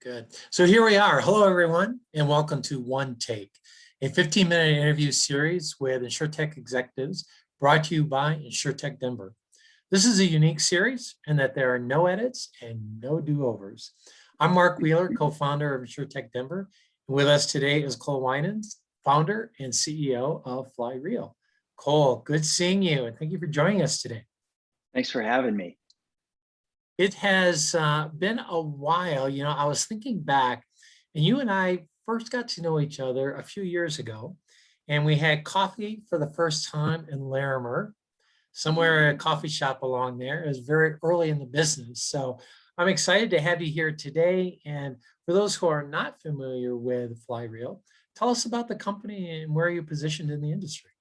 Good. So here we are. Hello, everyone, and welcome to OneTake, a 15-minute interview series with InsurTech executives brought to you by InsurTech Denver. This is a unique series in that there are no edits and no do-overs. I'm Marc Wheeler, co-founder of InsurTech Denver. And with us today is Cole Winans, founder and CEO of Flyreel. Cole, good seeing you, and thank you for joining us today. Thanks for having me. It has been a while. You know, I was thinking back, and you and I first got to know each other a few years ago, and we had coffee for the first time in Larimer, somewhere at a coffee shop along there. It was very early in the business. So I'm excited to have you here today. And for those who are not familiar with Flyreel, tell us about the company and where you're positioned in the industry.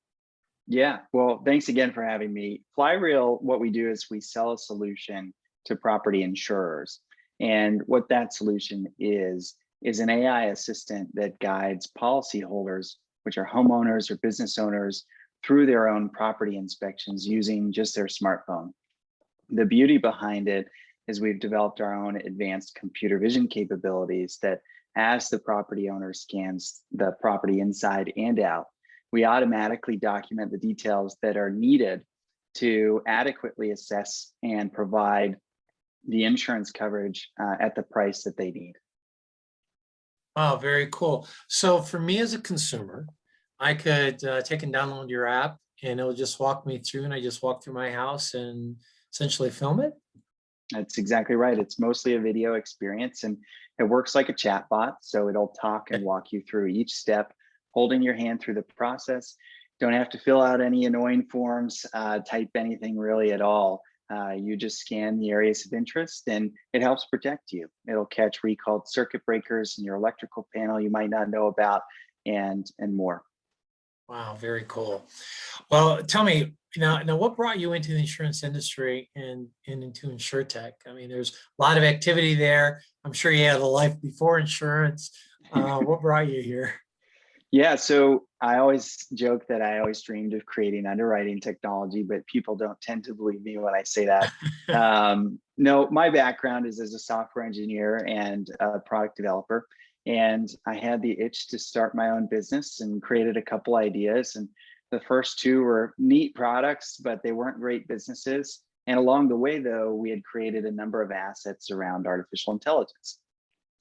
Yeah, well, thanks again for having me. Flyreel, what we do is we sell a solution to property insurers. And what that solution is an AI assistant that guides policyholders, which are homeowners or business owners, through their own property inspections using just their smartphone. The beauty behind it is we've developed our own advanced computer vision capabilities that as the property owner scans the property inside and out, we automatically document the details that are needed to adequately assess and provide the insurance coverage at the price that they need. Wow, very cool. So for me as a consumer, I could take and download your app and it'll just walk me through, and I just walk through my house and essentially film it? That's exactly right. It's mostly a video experience, and it works like a chat bot. So it'll talk and walk you through each step, holding your hand through the process. Don't have to fill out any annoying forms, type anything really at all. You just scan the areas of interest and it helps protect you. It'll catch recalled circuit breakers in your electrical panel you might not know about, and more. Wow, very cool. Well, tell me, now what brought you into the insurance industry and into InsurTech? I mean, there's a lot of activity there. I'm sure you had a life before insurance. What brought you here? Yeah, so I always joke that I always dreamed of creating underwriting technology, but people don't tend to believe me when I say that. No, my background is as a software engineer and a product developer. And I had the itch to start my own business and created a couple ideas. And the first two were neat products, but they weren't great businesses. And along the way, though, we had created a number of assets around artificial intelligence.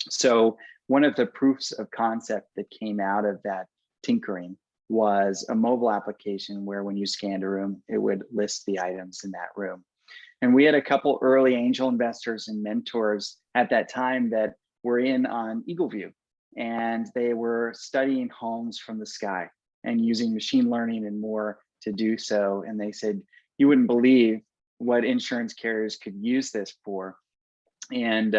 So one of the proofs of concept that came out of that tinkering was a mobile application where when you scanned a room, it would list the items in that room. And we had a couple early angel investors and mentors at that time that were in on EagleView, and they were studying homes from the sky and using machine learning and more to do so. And they said, you wouldn't believe what insurance carriers could use this for. And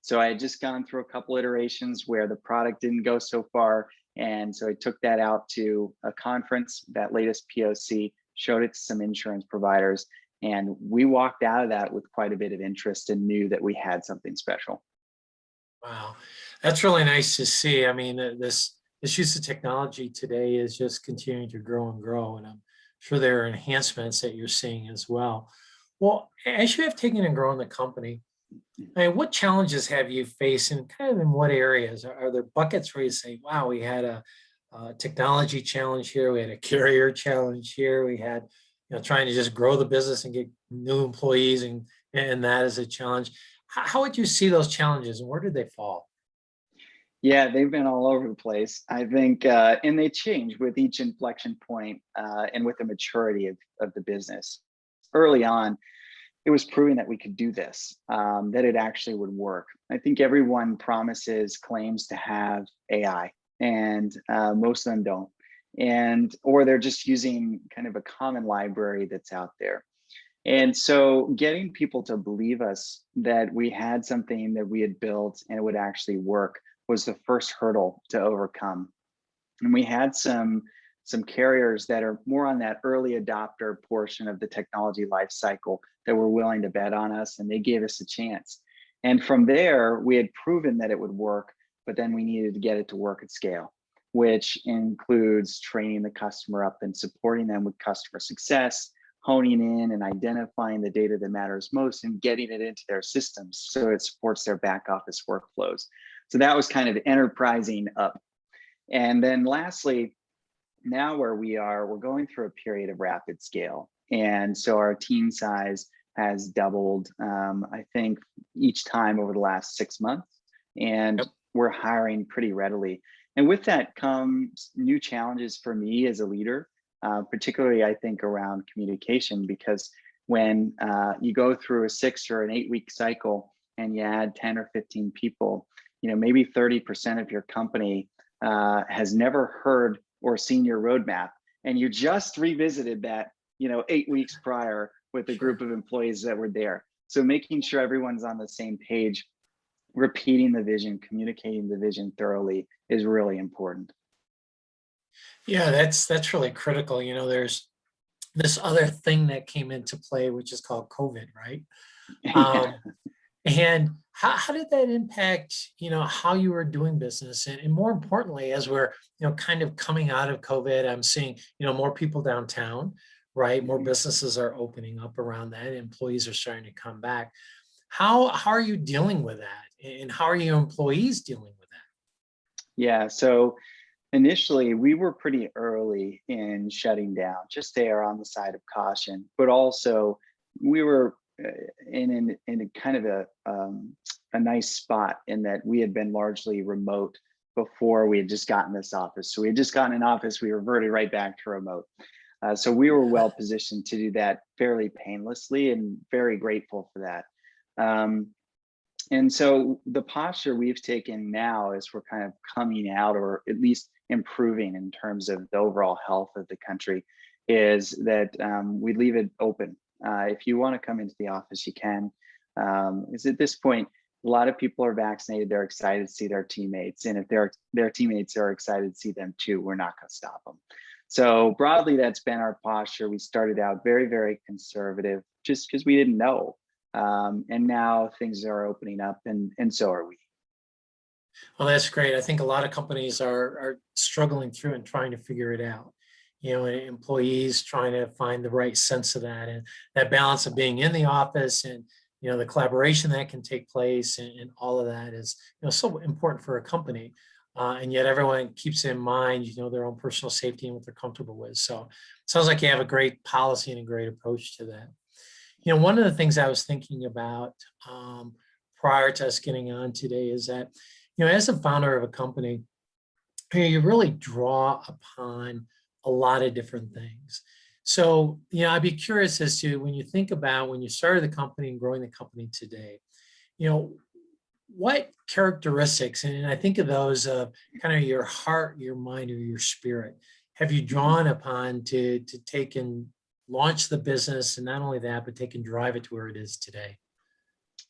so I had just gone through a couple iterations where the product didn't go so far. And so I took that out to a conference, that latest POC, showed it to some insurance providers. And we walked out of that with quite a bit of interest and knew that we had something special. Wow, that's really nice to see. I mean, this use of technology today is just continuing to grow and grow. And I'm sure there are enhancements that you're seeing as well. Well, as you have taken and grown the company, I mean, what challenges have you faced, and kind of in what areas? Are there buckets where you say, wow, we had a technology challenge here, we had a carrier challenge here, we had, trying to just grow the business and get new employees, and that is a challenge. How would you see those challenges, and where did they fall? Yeah, they've been all over the place, I think, and they change with each inflection point and with the maturity of the business. Early on, it was proving that we could do this, that it actually would work. I think everyone claims to have AI, and most of them don't. Or they're just using kind of a common library that's out there. And so getting people to believe us that we had something that we had built and it would actually work was the first hurdle to overcome. And we had some carriers that are more on that early adopter portion of the technology life cycle that were willing to bet on us, and they gave us a chance. And from there, we had proven that it would work, but then we needed to get it to work at scale, which includes training the customer up and supporting them with customer success, honing in and identifying the data that matters most and getting it into their systems so it supports their back office workflows. So that was kind of enterprising up. And then lastly, now where we are, we're going through a period of rapid scale. And so our team size has doubled, I think, each time over the last 6 months. And we're hiring pretty readily. And with that comes new challenges for me as a leader, particularly I think around communication, because when you go through a 6 or an 8 week cycle and you add 10 or 15 people, maybe 30% of your company has never heard or seen your roadmap, and you just revisited that 8 weeks prior with a group of employees that were there. So making sure everyone's on the same page, repeating the vision, communicating the vision thoroughly is really important. Yeah, that's really critical. There's this other thing that came into play, which is called COVID, right? Yeah. And how did that impact, how you were doing business? And more importantly, as we're, kind of coming out of COVID, I'm seeing, more people downtown, right? More businesses are opening up around that. Employees are starting to come back. How are you dealing with that? And how are your employees dealing with that? Yeah, so initially we were pretty early in shutting down, just to err on the side of caution, but also we were in a kind of a nice spot in that we had been largely remote before we had just gotten this office. So we had just gotten an office, we reverted right back to remote. So we were well positioned to do that fairly painlessly, and very grateful for that. And so the posture we've taken now as we're kind of coming out, or at least improving in terms of the overall health of the country, is that we leave it open. If you want to come into the office, you can. Because at this point, a lot of people are vaccinated, they're excited to see their teammates. And if their teammates are excited to see them too, we're not going to stop them. So broadly, that's been our posture. We started out very, very conservative just because we didn't know. And now things are opening up, and so are we. Well, that's great. I think a lot of companies are struggling through and trying to figure it out. And employees trying to find the right sense of that, and that balance of being in the office, and the collaboration that can take place, and all of that is so important for a company. And yet everyone keeps in mind their own personal safety and what they're comfortable with. So it sounds like you have a great policy and a great approach to that. One of the things I was thinking about prior to us getting on today is that, as a founder of a company, you really draw upon a lot of different things. So, I'd be curious as to, when you think about when you started the company and growing the company today, what characteristics, and I think of those of kind of your heart, your mind, or your spirit, have you drawn upon to take and launch the business, and not only that, but take and drive it to where it is today?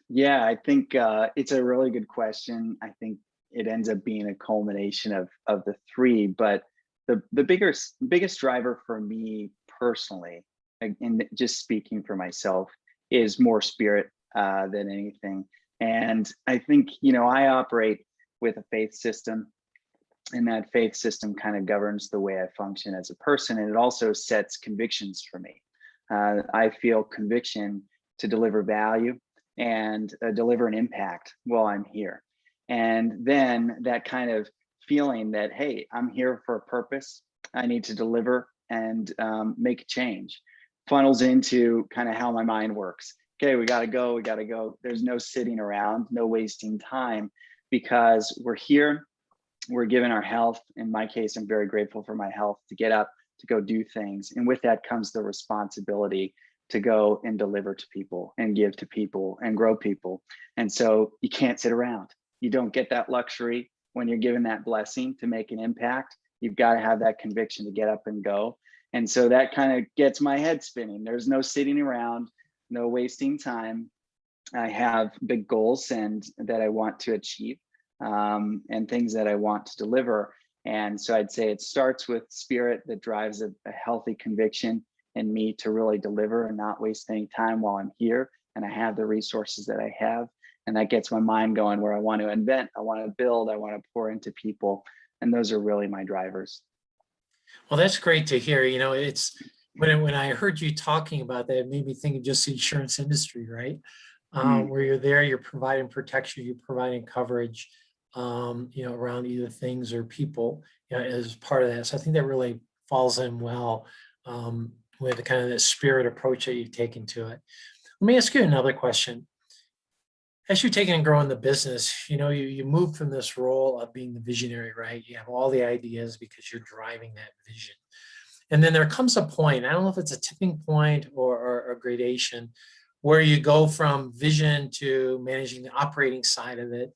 Yeah, I think it's a really good question. I think it ends up being a culmination of the three, but the biggest driver for me personally, and just speaking for myself, is more spirit than anything. And I think, I operate with a faith system, and that faith system kind of governs the way I function as a person. And it also sets convictions for me. I feel conviction to deliver value and deliver an impact while I'm here. And then that kind of feeling that, hey, I'm here for a purpose, I need to deliver and make a change, funnels into kind of how my mind works. Okay, we got to go. There's no sitting around, no wasting time, because we're here, we're given our health. In my case, I'm very grateful for my health to get up, to go do things. And with that comes the responsibility to go and deliver to people and give to people and grow people. And so you can't sit around. You don't get that luxury when you're given that blessing to make an impact. You've got to have that conviction to get up and go. And so that kind of gets my head spinning. There's no sitting around, no wasting time. I have big goals and that I want to achieve, and things that I want to deliver. And so I'd say it starts with spirit that drives a healthy conviction in me to really deliver and not waste any time while I'm here and I have the resources that I have. And that gets my mind going where I want to invent, I want to build, I want to pour into people. And those are really my drivers. Well, that's great to hear. when I heard you talking about that, it made me think of just the insurance industry, right? Mm, Where you're there, you're providing protection, you're providing coverage, around either things or people, as part of that. So I think that really falls in well, with the kind of that spirit approach that you've taken to it. Let me ask you another question. As you're taking and growing the business, you move from this role of being the visionary, right? You have all the ideas because you're driving that vision. And then there comes a point, I don't know if it's a tipping point or a gradation, where you go from vision to managing the operating side of it,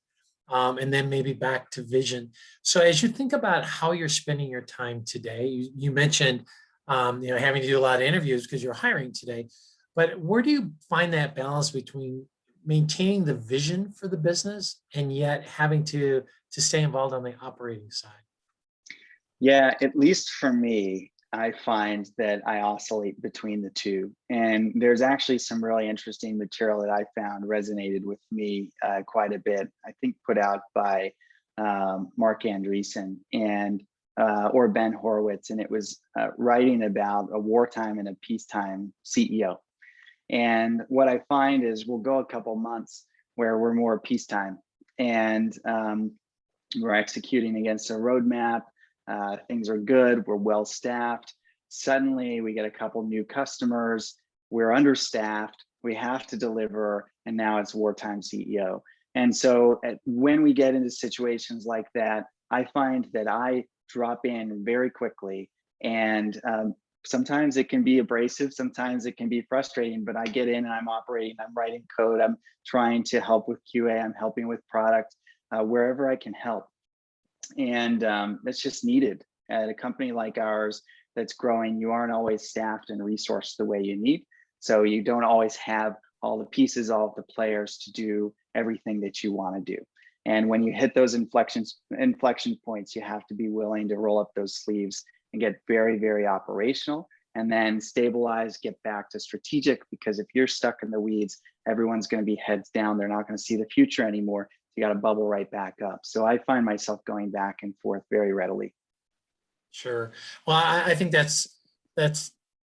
and then maybe back to vision. So as you think about how you're spending your time today, you mentioned, having to do a lot of interviews because you're hiring today, but where do you find that balance between maintaining the vision for the business and yet having to stay involved on the operating side? yeah, at least for me, I find that I oscillate between the two. And there's actually some really interesting material that I found resonated with me quite a bit. I think put out by Mark Andreessen and or Ben Horowitz, and it was writing about a wartime and a peacetime CEO. And what I find is we'll go a couple months where we're more peacetime, and we're executing against a roadmap. Things are good. We're well staffed. Suddenly, we get a couple new customers. We're understaffed. We have to deliver, and now it's wartime CEO. And so, when we get into situations like that, I find that I drop in very quickly, and sometimes it can be abrasive. Sometimes it can be frustrating. But I get in and I'm operating. I'm writing code. I'm trying to help with QA. I'm helping with product wherever I can help. And that's just needed at a company like ours that's growing. You aren't always staffed and resourced the way you need, so you don't always have all the pieces, all of the players to do everything that you want to do. And when you hit those inflection points, you have to be willing to roll up those sleeves and get very, very operational, and then stabilize, get back to strategic. Because if you're stuck in the weeds, everyone's going to be heads down. They're not going to see the future anymore. You got to bubble right back up. So I find myself going back and forth very readily. Sure. Well, I think that's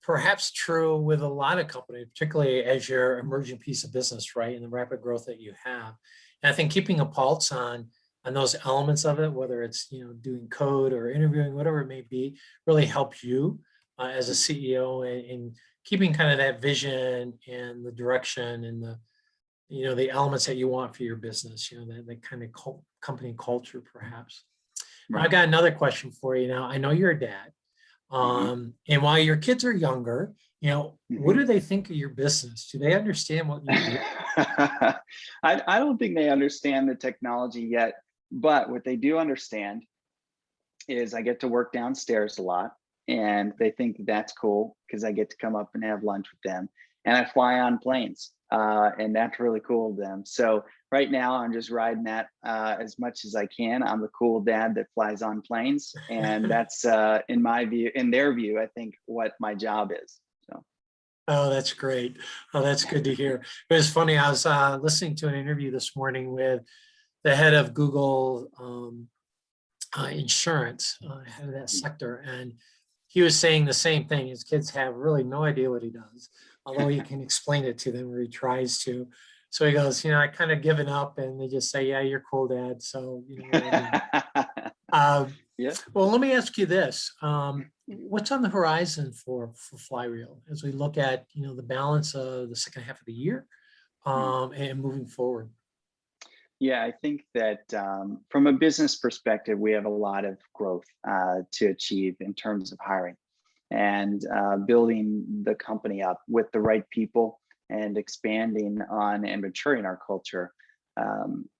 perhaps true with a lot of companies, particularly as your emerging piece of business, right? And the rapid growth that you have. And I think keeping a pulse on those elements of it, whether it's doing code or interviewing, whatever it may be, really helps you as a CEO in keeping kind of that vision and the direction and the elements that you want for your business, that kind of company culture, perhaps. Now, Right. I've got another question for you. Now, I know you're a dad. Mm-hmm. And while your kids are younger, what Mm-hmm. do they think of your business? Do they understand what you do? I don't think they understand the technology yet, but what they do understand is I get to work downstairs a lot, and they think that's cool because I get to come up and have lunch with them, and I fly on planes, and that's really cool of them. So right now I'm just riding that as much as I can. I'm the cool dad that flies on planes, and that's in my view, in their view, I think what my job is. So. Oh, that's great. Oh, that's good to hear. It was funny. I was listening to an interview this morning with the head of Google insurance, head of that sector, and he was saying the same thing. His kids have really no idea what he does, although he can explain it to them or he tries to. So he goes, I kind of given up, and they just say, "Yeah, you're cool, Dad." So what I mean. Yeah. Well, let me ask you this: what's on the horizon for Flyreel as we look at the balance of the second half of the year, and moving forward? Yeah, I think that from a business perspective, we have a lot of growth to achieve in terms of hiring and building the company up with the right people and expanding on and maturing our culture.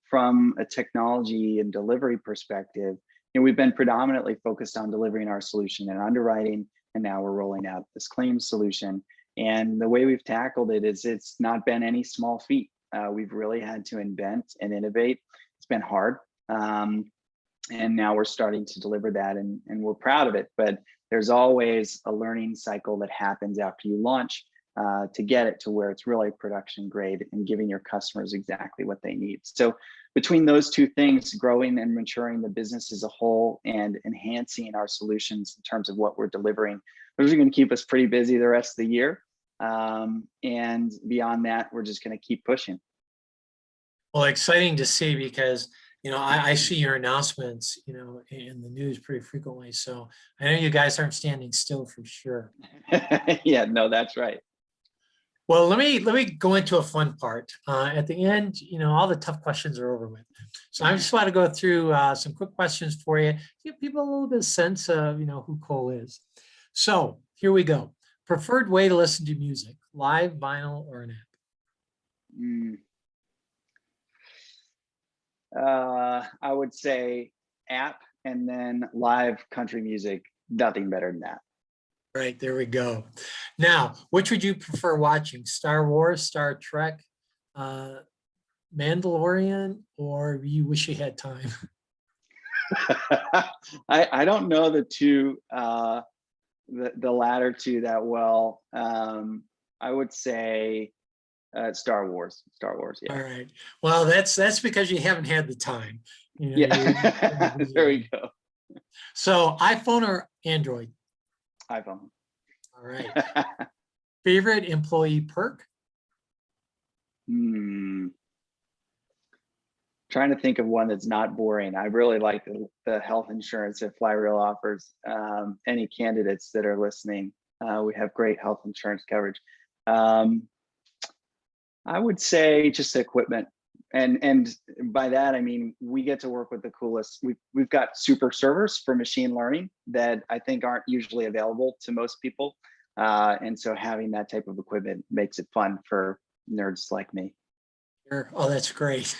From a technology and delivery perspective, we've been predominantly focused on delivering our solution and underwriting, and now we're rolling out this claims solution. And the way we've tackled it is it's not been any small feat. We've really had to invent and innovate. It's been hard. And now we're starting to deliver that, and we're proud of it. But there's always a learning cycle that happens after you launch. to get it to where it's really production grade and giving your customers exactly what they need. So between those two things, growing and maturing the business as a whole and enhancing our solutions in terms of what we're delivering, those are going to keep us pretty busy the rest of the year. And beyond that, we're just going to keep pushing. Well, exciting to see, because I see your announcements in the news pretty frequently. So I know you guys aren't standing still for sure. Yeah, no, that's right. Well, let me go into a fun part. At the end, all the tough questions are over with. So I just want to go through some quick questions for you, give people a little bit of sense of who Cole is. So here we go. Preferred way to listen to music: live, vinyl, or an app? I would say app, and then live country music. Nothing better than that. Right, there we go. Now, which would you prefer watching? Star Wars, Star Trek, Mandalorian, or You Wish You Had Time? I don't know the two, the latter two that well. I would say Star Wars. Yeah. All right. Well, that's because you haven't had the time. Yeah. There we go. So iPhone or Android? iPhone. All right. Favorite employee perk? Trying to think of one that's not boring. I really like the health insurance that Flyreel offers. Any candidates that are listening, we have great health insurance coverage. I would say just equipment. And by that, I mean, we get to work with the coolest. We've got super servers for machine learning that I think aren't usually available to most people. And so having that type of equipment makes it fun for nerds like me. Sure. Oh, that's great.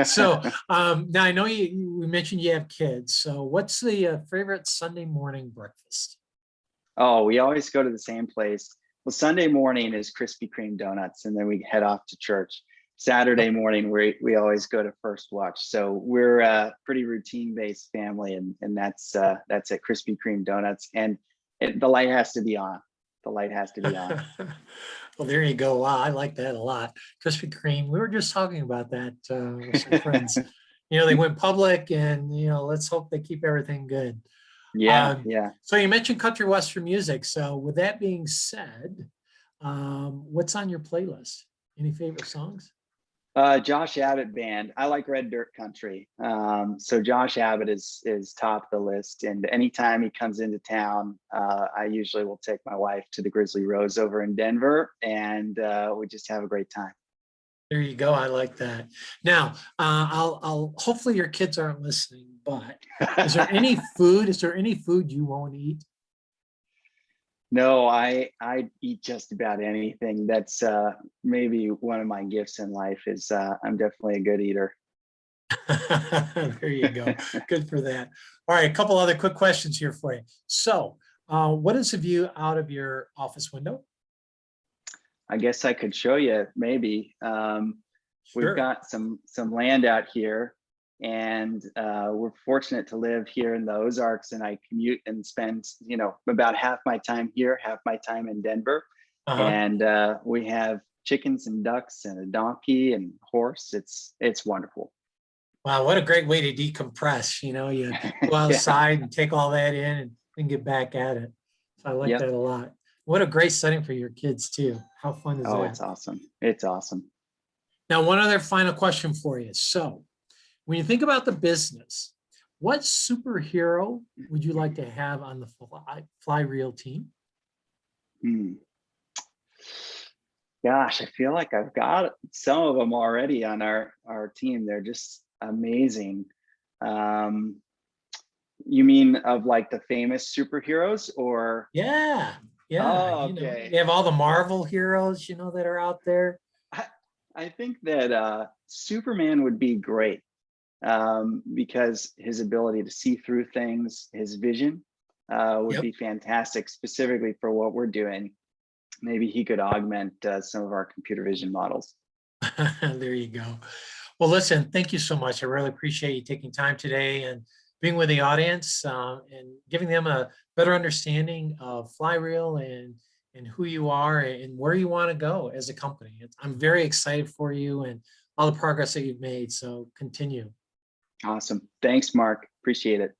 So now I know we mentioned you have kids. So what's the favorite Sunday morning breakfast? Oh, we always go to the same place. Well, Sunday morning is Krispy Kreme donuts, and then we head off to church. Saturday morning, we always go to First Watch. So we're a pretty routine-based family, and that's at Krispy Kreme donuts. And the light has to be on. The light has to be on. Well, there you go. Wow, I like that a lot. Krispy Kreme. We were just talking about that with some friends. They went public, and let's hope they keep everything good. Yeah, yeah. So you mentioned country western music. So with that being said, what's on your playlist? Any favorite songs? Josh Abbott band. I like Red Dirt Country. So Josh Abbott is top of the list. And anytime he comes into town, I usually will take my wife to the Grizzly Rose over in Denver, and we just have a great time. There you go. I like that. Now, I'll hopefully your kids aren't listening, but is there any food? Is there any food you won't eat? No, I eat just about anything. That's maybe one of my gifts in life is I'm definitely a good eater. There you go. Good for that. All right, a couple other quick questions here for you. So what is the view out of your office window? I guess I could show you maybe. Sure. We've got some land out here, and we're fortunate to live here in the Ozarks, and I commute and spend about half my time here, half my time in Denver. And we have chickens and ducks and a donkey and horse. It's wonderful. Wow, what a great way to decompress. You go outside and take all that in and then get back at it. So I like that a lot. What a great setting for your kids too. How fun is that? Oh, it's awesome. It's awesome. Now, one other final question for you. So when you think about the business, what superhero would you like to have on the Flyreel team? Gosh, I feel like I've got some of them already on our team. They're just amazing. You mean of like the famous superheroes, or? Yeah. Oh, okay. You have all the Marvel heroes, that are out there. I think that Superman would be great because his ability to see through things, his vision would be fantastic, specifically for what we're doing. Maybe he could augment some of our computer vision models. There you go. Well, listen, thank you so much. I really appreciate you taking time today and being with the audience and giving them a better understanding of Flyreel and and who you are and where you want to go as a company. I'm very excited for you and all the progress that you've made. So continue. Awesome. Thanks, Mark. Appreciate it.